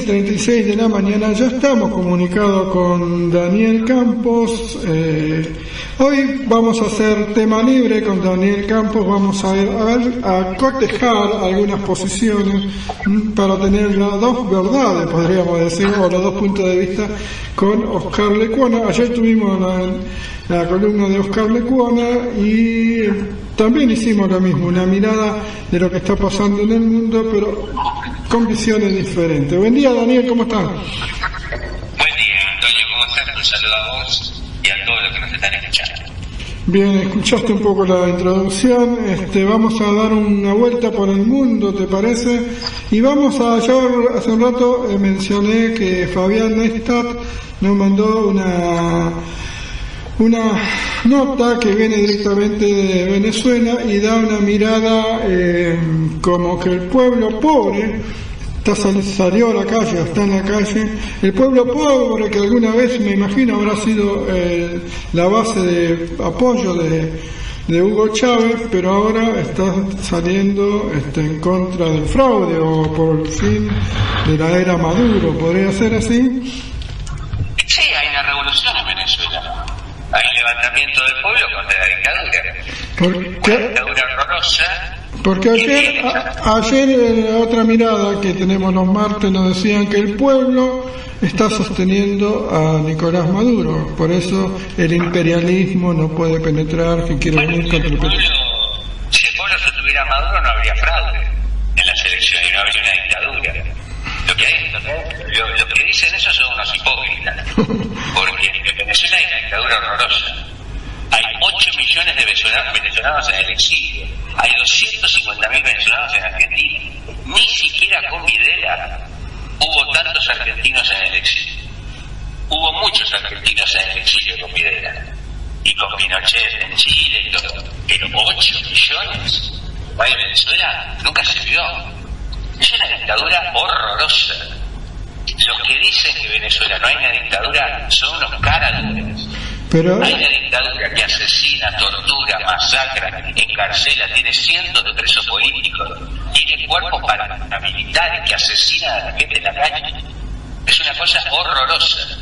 10:36 de la mañana. Ya estamos comunicados con Daniel Campos. Hoy vamos a hacer tema libre con Daniel Campos. Vamos a cotejar algunas posiciones para tener las dos verdades, podríamos decir, o los dos puntos de vista con Oscar Lecuona. Ayer tuvimos la columna de Oscar Lecuona y también hicimos lo mismo, una mirada de lo que está pasando en el mundo, pero con visiones diferentes. Buen día, Daniel, ¿cómo estás? Buen día, Antonio, ¿cómo estás? Un saludo a vos y a todos los que nos están escuchando. Bien, escuchaste un poco la introducción. Vamos a dar una vuelta por el mundo, ¿te parece? Y vamos yo hace un rato mencioné que Fabián Neistat nos mandó una nota que viene directamente de Venezuela y da una mirada como que el pueblo pobre salió a la calle, está en la calle, el pueblo pobre que alguna vez me imagino habrá sido la base de apoyo de Hugo Chávez, pero ahora está saliendo en contra del fraude o por el fin de la era Maduro. ¿Podría ser así? Sí, hay una revolución en Venezuela. Hay levantamiento del pueblo contra la dictadura. Una dictadura horrorosa. Porque ayer en otra mirada que tenemos los martes nos decían que el pueblo está sosteniendo a Nicolás Maduro. Por eso el imperialismo no puede penetrar, que quiere venir contra el pueblo. Si el pueblo sostuviera a Maduro no habría fraude en las elecciones, no habría una dictadura. Lo que dicen eso son unos hipócritas, porque en Venezuela hay una dictadura horrorosa. Hay 8 millones de venezolanos en el exilio, hay 250.000 venezolanos en Argentina. Ni siquiera con Videla hubo tantos argentinos en el exilio. Hubo muchos argentinos en el exilio con Videla y con Pinochet en Chile y todo, pero 8 millones en Venezuela nunca se vio. Es una dictadura horrorosa. Los que dicen que Venezuela no hay una dictadura son unos caraduras. Pero hay una dictadura que asesina, tortura, masacra, encarcela, tiene cientos de presos políticos, tiene cuerpos paramilitares que asesinan a la gente en la calle. Es una cosa horrorosa.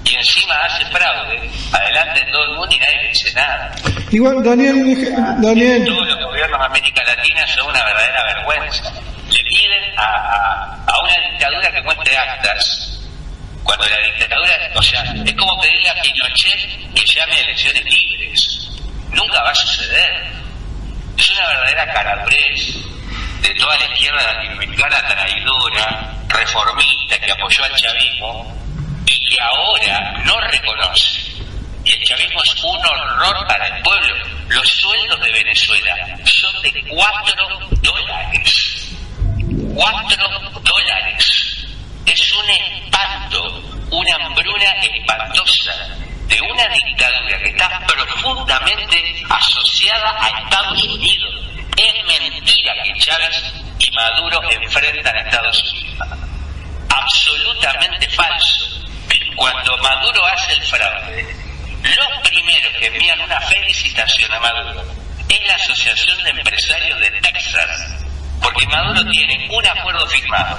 Y encima hace fraude adelante de todo el mundo y nadie le dice nada. Igual, Daniel. Todos los gobiernos de América Latina son una verdadera vergüenza. Le piden a una dictadura que muestre actas, cuando la dictadura, o sea, es como pedirle a Pinochet que llame a elecciones libres. Nunca va a suceder. Es una verdadera caradurez de toda la izquierda latinoamericana traidora, reformista, que apoyó al chavismo y que ahora no reconoce. Y el chavismo es un horror para el pueblo. Los sueldos de Venezuela son de $4. $4. Es un espanto, una hambruna espantosa de una dictadura que está profundamente asociada a Estados Unidos. Es mentira que Chávez y Maduro enfrentan a Estados Unidos. Absolutamente falso. Cuando Maduro hace el fraude, los primeros que envían una felicitación a Maduro es la Asociación de Empresarios de Texas, porque Maduro tiene un acuerdo firmado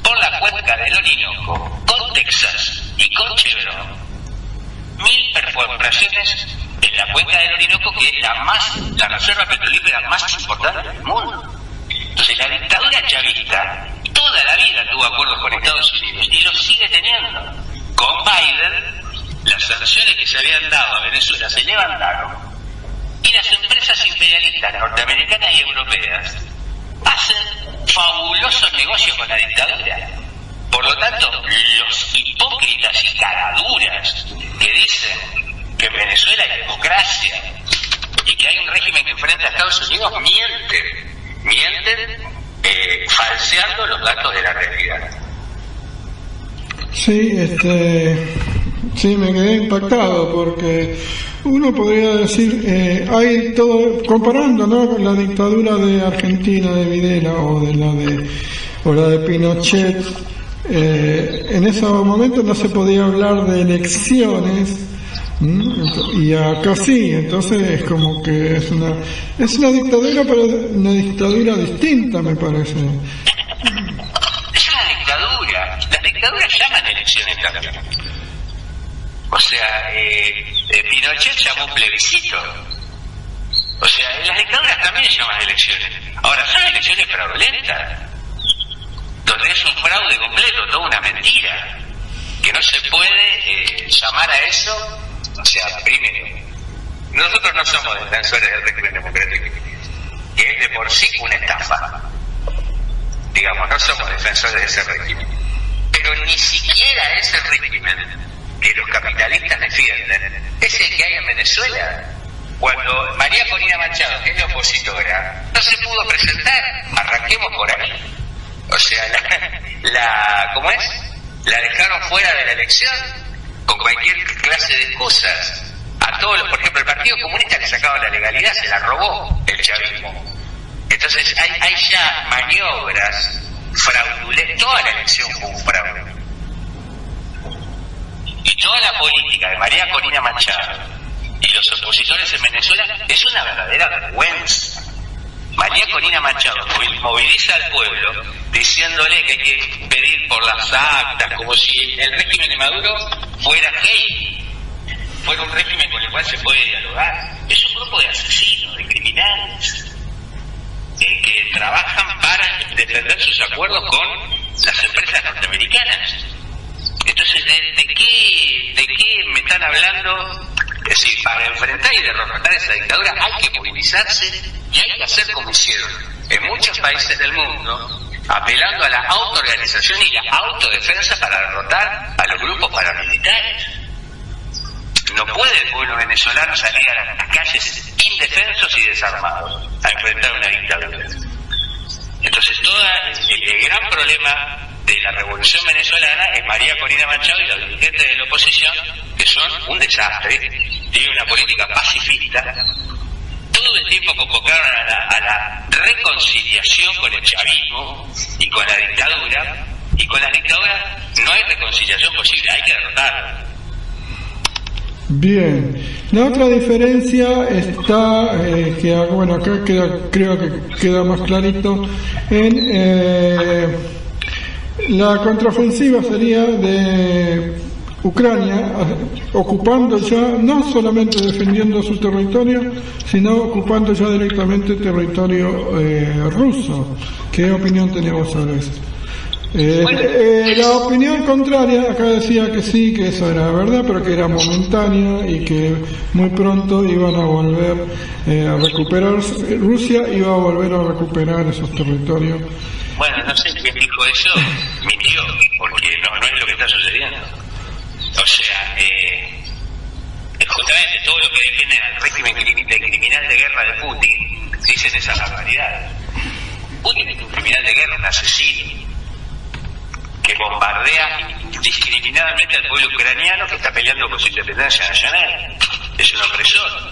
por la cuenca del Orinoco, con Texas y con Chevron, 1000 perforaciones en la cuenca del Orinoco, que es la reserva petrolífera más importante del mundo. Entonces la dictadura chavista toda la vida tuvo acuerdos con Estados Unidos y los sigue teniendo. Con Biden, las sanciones que se habían dado a Venezuela se levantaron y las empresas imperialistas norteamericanas y europeas hacen fabulosos negocios con la dictadura. Por lo tanto, los hipócritas y caraduras que dicen que en Venezuela hay democracia y que hay un régimen que enfrenta a Estados Unidos mienten falseando los datos de la realidad. Sí, me quedé impactado porque uno podría decir, hay todo, comparando, ¿no?, con la dictadura de Argentina de Videla o la de Pinochet, en ese momento no se podía hablar de elecciones, y acá sí. Entonces es como que es una dictadura, pero una dictadura distinta, me parece. Es una dictadura. Las dictaduras llaman elecciones también. O sea, Pinochet llamó un plebiscito. O sea, las dictaduras también llaman elecciones. Ahora, son elecciones fraudulentas, donde es un fraude completo, toda una mentira, que no se puede llamar a eso. O sea, primero, nosotros no somos defensores del régimen democrático, que es de por sí una estafa. Digamos, no somos defensores de ese régimen. Pero ni siquiera ese régimen que los capitalistas defienden es el que hay en Venezuela. Cuando María Corina Machado, que es la opositora, no se pudo presentar, arranquemos por ahí. O sea, ¿cómo es? La dejaron fuera de la elección con cualquier clase de excusas. A todos los, por ejemplo, el Partido Comunista le sacaba la legalidad, se la robó el chavismo. Entonces hay ya maniobras fraudulentas, toda la elección fue un fraude. Y toda la política de María Corina Machado y los opositores en Venezuela es una verdadera vergüenza. María Corina Machado moviliza al pueblo diciéndole que hay que pedir por las actas, como si el régimen de Maduro fuera gay, fuera un régimen con el cual se puede dialogar. Es un grupo de asesinos, de criminales, que trabajan para defender sus acuerdos con las empresas norteamericanas. Entonces, ¿de qué me están hablando? Es decir, para enfrentar y derrotar esa dictadura hay que movilizarse y hay que hacer como hicieron en muchos países del mundo, apelando a la autoorganización y la autodefensa para derrotar a los grupos paramilitares. No puede el pueblo venezolano salir a las calles indefensos y desarmados a enfrentar una dictadura. Entonces, el gran problema de la revolución venezolana es María Corina Machado y los dirigentes de la oposición, que son un desastre, tienen una política pacifista. Todo el tiempo convocaron a la reconciliación con el chavismo y con la dictadura, y con la dictadura no hay reconciliación posible, hay que derrotarla. Bien, la otra diferencia está, que bueno, acá creo que queda más clarito, en la contraofensiva sería de Ucrania, ocupando ya, no solamente defendiendo su territorio, sino ocupando ya directamente territorio ruso. ¿Qué opinión tenemos sobre eso? La opinión contraria, acá decía que sí, que eso era verdad, pero que era momentánea y que muy pronto iban a volver a recuperar, Rusia iba a volver a recuperar esos territorios. Bueno, no sé quién dijo eso, mintió, porque no es lo que está sucediendo. O sea, justamente todo lo que defiende al régimen criminal de guerra de Putin dicen esa barbaridad. Putin es un criminal de guerra, un asesino, que bombardea indiscriminadamente al pueblo ucraniano que está peleando por su independencia nacional. Es un opresor.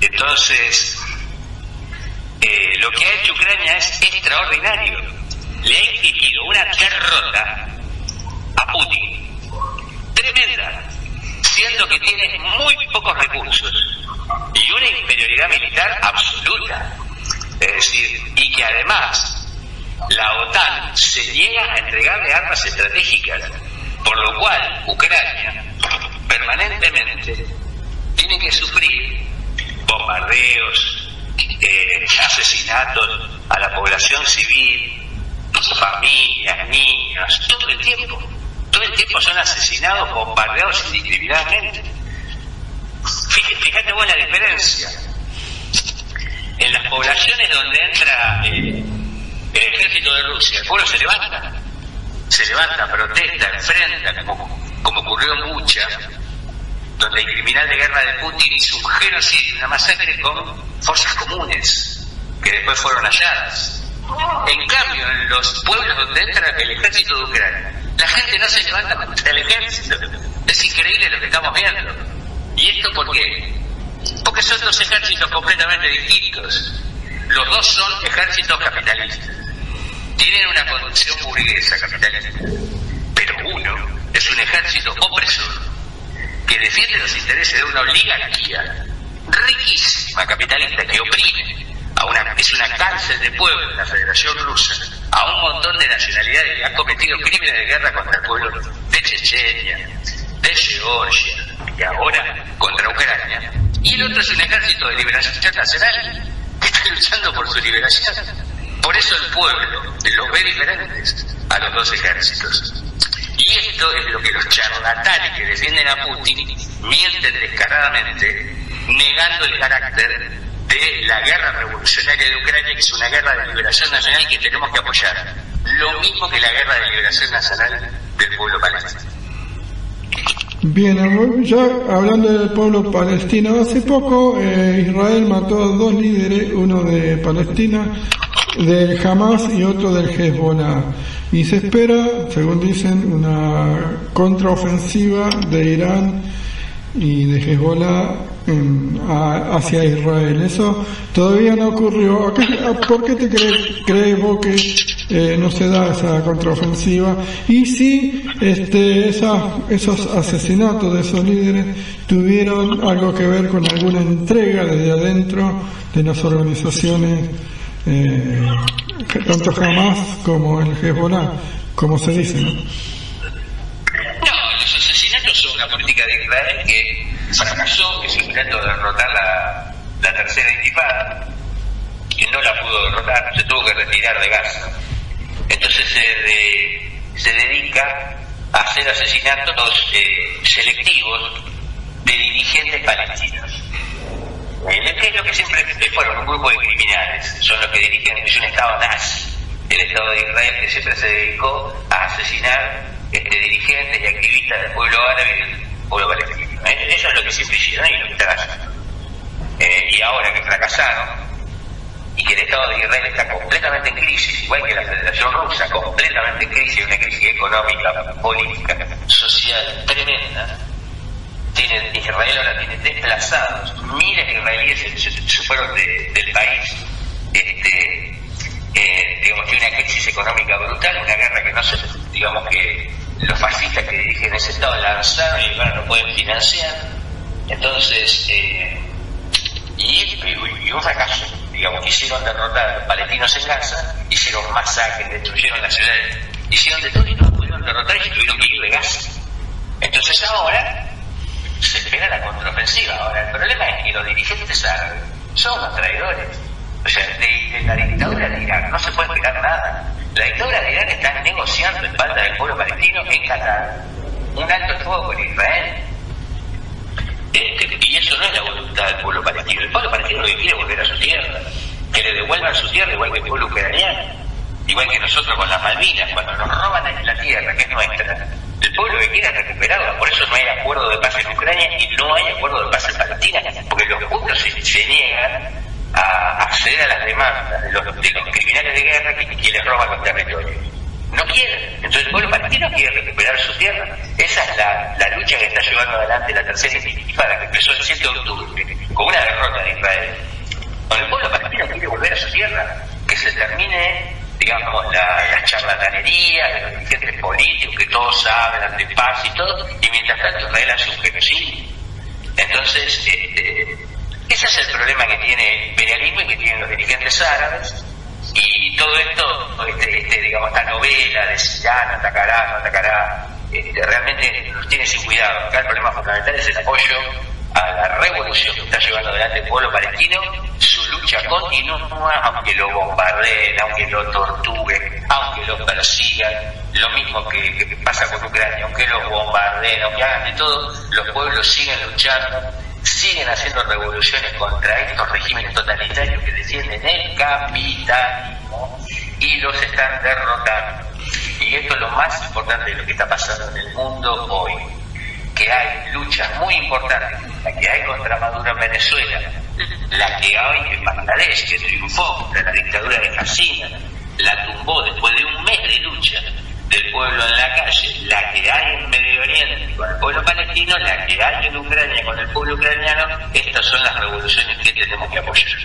Entonces, lo que ha hecho Ucrania es extraordinario. Le ha infligido una derrota a Putin tremenda, siendo que tiene muy pocos recursos y una inferioridad militar absoluta. Es decir, y que además la OTAN se niega a entregarle armas estratégicas, por lo cual Ucrania permanentemente tiene que sufrir bombardeos, asesinatos a la población civil, familias, niños, todo el tiempo son asesinados, bombardeados indiscriminadamente. Fíjate vos la diferencia. En las poblaciones donde entra el ejército de Rusia, el pueblo se levanta, protesta, enfrenta, como ocurrió en Bucha, donde el criminal de guerra de Putin hizo un genocidio, una masacre con fuerzas comunes, que después fueron halladas. En cambio, en los pueblos donde entra el ejército de Ucrania, la gente no se levanta contra el ejército. Es increíble lo que estamos viendo. ¿Y esto por qué? Porque son dos ejércitos completamente distintos. Los dos son ejércitos capitalistas. Tienen una conducción burguesa capitalista. Pero uno es un ejército opresor que defiende los intereses de una oligarquía riquísima capitalista que oprime es una cárcel de pueblo en la Federación Rusa, a un montón de nacionalidades que han cometido crímenes de guerra contra el pueblo de Chechenia, de Georgia y ahora contra Ucrania, y el otro es un ejército de liberación nacional que está luchando por su liberación. Por eso el pueblo los ve diferentes a los dos ejércitos. Y esto es lo que los charlatanes que defienden a Putin mienten descaradamente, negando el carácter de la guerra revolucionaria de Ucrania, que es una guerra de liberación nacional que tenemos que apoyar. Lo mismo que la guerra de liberación nacional del pueblo palestino. Bien, ya hablando del pueblo palestino, hace poco Israel mató a 2 líderes, uno de Palestina, del Hamas y otro del Hezbollah, y se espera, según dicen, una contraofensiva de Irán y de Hezbollah hacia Israel. Eso todavía no ocurrió. ¿Por qué te crees vos que no se da esa contraofensiva? Y si esos asesinatos de esos líderes tuvieron algo que ver con alguna entrega desde adentro de las organizaciones, tanto Hamas como el Hezbollah, como se dice, ¿no? No, los asesinatos son una política de Israel que fracasó, que se intentó derrotar la tercera intifada, que no la pudo derrotar, se tuvo que retirar de Gaza. Entonces se dedica a hacer asesinatos selectivos de dirigentes palestinos. Que es lo que siempre fueron un grupo de criminales, son los que dirigen, es un Estado nazi, el Estado de Israel, que siempre se dedicó a asesinar dirigentes y activistas del pueblo árabe y del pueblo palestino. Eso es lo que siempre hicieron y lo que están haciendo. Y ahora que fracasaron y que el Estado de Israel está completamente en crisis, igual que la Federación Rusa, completamente en crisis, una crisis económica, política, social tremenda, Israel ahora tiene desplazados, miles de israelíes se fueron del país, digamos que una crisis económica brutal, una guerra que no se, digamos que los fascistas que dirigen ese Estado lanzaron y ahora no pueden financiar. Entonces, y un fracaso, digamos, quisieron derrotar a los palestinos en Gaza, hicieron masacres, destruyeron las ciudades, hicieron de todo y no pudieron derrotar y tuvieron que ir de Gaza. Entonces ahora se espera la contraofensiva. Ahora, el problema es que los dirigentes árabes son los traidores. O sea, de la dictadura de Irán no se puede esperar nada. La dictadura de Irán está negociando en espalda del pueblo palestino en Qatar un alto el fuego con Israel. Y eso no es la voluntad del pueblo palestino. El pueblo palestino lo que quiere es volver a su tierra, que le devuelvan su tierra, igual que el pueblo ucraniano, igual que nosotros con las Malvinas, cuando nos roban la tierra que es nuestra. El pueblo que quiere es recuperarla, por eso no hay acuerdo de paz en Ucrania y no hay acuerdo de paz en Palestina, porque los pueblos se niegan a acceder a las demandas de los criminales de guerra que les roban los territorios. No quieren. Entonces el pueblo palestino quiere recuperar su tierra. Esa es la lucha que está llevando adelante la tercera intifada, que empezó el 7 de octubre, con una derrota de Israel. Cuando el pueblo palestino quiere volver a su tierra, que se termine, digamos, la charlatanería de los dirigentes políticos, que todos hablan de paz y todo, y mientras tanto Israel hace un genocidio. Entonces, ese es el problema que tiene el imperialismo y que tienen los dirigentes árabes. Y todo esto, digamos, esta novela de si ya no atacará, realmente nos tiene sin cuidado. Acá el problema fundamental es el apoyo a la revolución que está llevando adelante el pueblo palestino. Su lucha continúa, aunque lo bombardeen, aunque lo torturen, aunque lo persigan, lo mismo que pasa con Ucrania, aunque los bombardeen, aunque hagan de todo, los pueblos siguen luchando, siguen haciendo revoluciones contra estos regímenes totalitarios que defienden el capitalismo y los están derrotando. Y esto es lo más importante de lo que está pasando en el mundo hoy, que hay luchas muy importantes, la que hay contra Maduro en Venezuela, la que hay en Bangladesh, que triunfó contra la dictadura de Hasina, la tumbó después de un mes de lucha del pueblo en la calle, la que hay en Medio Oriente con el pueblo palestino, la que hay en Ucrania con el pueblo ucraniano. Estas son las revoluciones que tenemos que apoyar.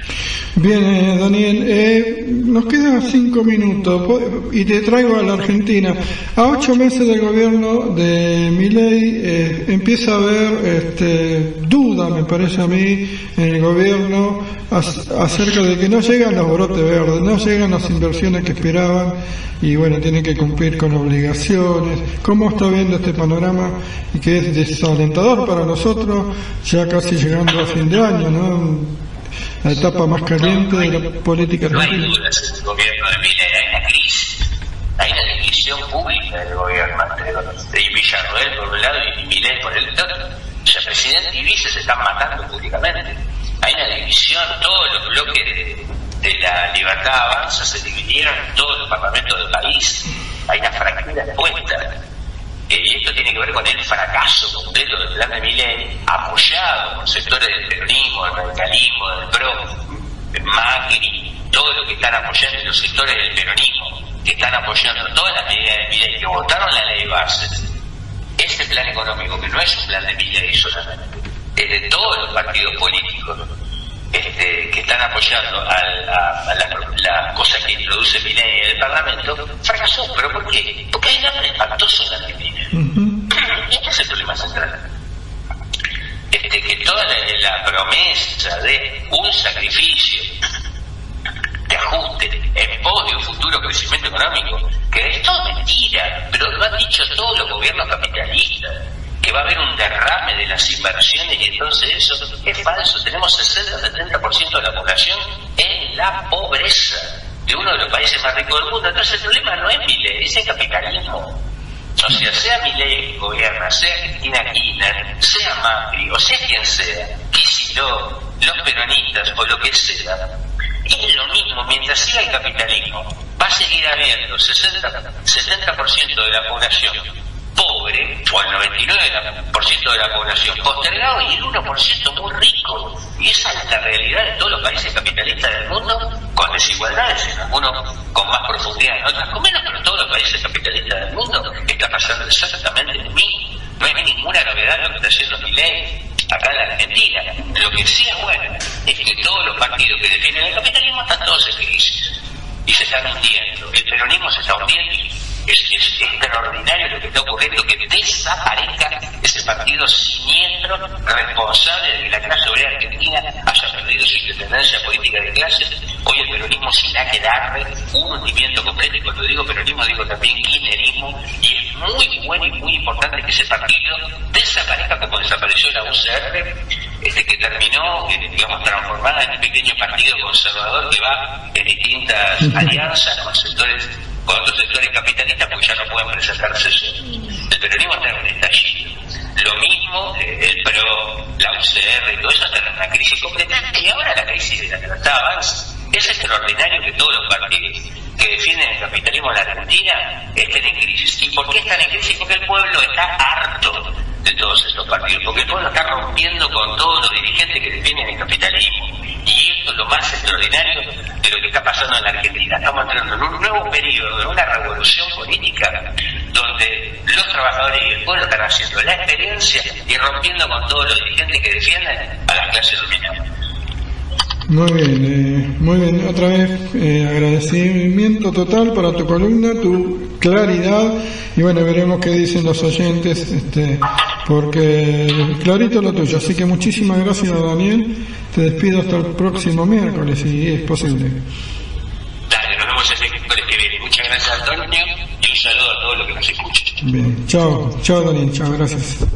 Bien, Daniel, nos quedan 5 minutos y te traigo a la Argentina. A 8 meses del gobierno de Milei empieza a haber duda, me parece a mí, en el gobierno acerca de que no llegan los brotes verdes, no llegan las inversiones que esperaban y bueno, tienen que cumplir con obligaciones. ¿Cómo está viendo este panorama y que es desalentador para nosotros, ya casi llegando a fin de año, ¿no? La etapa más caliente de la política argentina. No hay dudas en el gobierno de Milei, hay una crisis, hay una división pública del gobierno de Villarroel por un lado y Milei por el otro. O sea, presidente y vice se están matando públicamente. Hay una división, todos los bloques de la Libertad Avanza se dividieron en todos los parlamentos del país. Hay una fractura expuesta. Y esto tiene que ver con el fracaso completo del plan de Milei, apoyado por sectores del peronismo, del radicalismo, del PRO, Macri, todo lo que están apoyando, los sectores del peronismo que están apoyando todas las medidas de Milei, que votaron la ley base. Este plan económico, que no es un plan de Milei solamente, es de todos los partidos políticos que están apoyando a la cosa que introduce Milei en el Parlamento, fracasó. ¿Pero por qué? Porque hay un hambre espantoso en la Argentina. Este es el problema central. Que toda la promesa de un sacrificio de ajuste en pos de un futuro crecimiento económico, que es todo mentira, pero lo han dicho todos los gobiernos capitalistas, que va a haber un derrame de las inversiones y entonces eso es falso. Tenemos 60-70% de la población en la pobreza de uno de los países más ricos del mundo. Entonces el problema no es Milei, es el capitalismo. O sea Milei que gobierna, sea Cristina Kirchner, sea Macri, o sea quien sea, Kicillof, los peronistas o lo que sea, es lo mismo. Mientras siga el capitalismo, va a seguir habiendo 70% de la población pobre, o el 99% de la población postergado y el 1% muy rico. Y esa es la realidad de todos los países capitalistas del mundo, con desigualdades, en algunos con más profundidad, en otras con menos, pero en todos los países capitalistas del mundo está pasando exactamente lo mismo. No hay ninguna novedad lo que está haciendo Milei acá en la Argentina. Lo que sí es bueno es que todos los partidos que defienden el capitalismo están todos en crisis y se están hundiendo. El peronismo se está hundiendo y es extraordinario lo que está ocurriendo, que desaparezca ese partido siniestro, responsable de que la clase obrera argentina haya perdido su independencia política de clase. Hoy el peronismo sin que darle un hundimiento completo, y cuando digo peronismo digo también kirchnerismo, y es muy bueno y muy importante que ese partido desaparezca como desapareció la UCR, que terminó, digamos, transformada en un pequeño partido conservador que va en distintas alianzas con otros sectores capitalistas, porque ya no pueden presentarse solos. El peronismo está en un estallido. Lo mismo el PRO, la UCR y todo eso está en una crisis completa, y ahora la crisis de la Libertad Avanza. Es extraordinario que todos los partidos que defienden el capitalismo en la Argentina estén en crisis. ¿Y por qué están en crisis? Porque el pueblo está harto de todos estos partidos, porque el pueblo está rompiendo con todos los dirigentes que defienden el capitalismo. Y esto es lo más extraordinario de lo que está pasando en la Argentina. Estamos entrando en un nuevo periodo, en una revolución política, donde los trabajadores y el pueblo están haciendo la experiencia y rompiendo con todos los dirigentes que defienden a las clases dominantes. Muy bien. Otra vez agradecimiento total para tu columna, tu claridad, y bueno, veremos qué dicen los oyentes, porque clarito lo tuyo. Así que muchísimas gracias, Daniel. Te despido hasta el próximo miércoles, si es posible. Dale, nos vemos el miércoles que viene. Muchas gracias, Antonio, y un saludo a todos los que nos escuchan. Bien, chao Daniel, chao, gracias.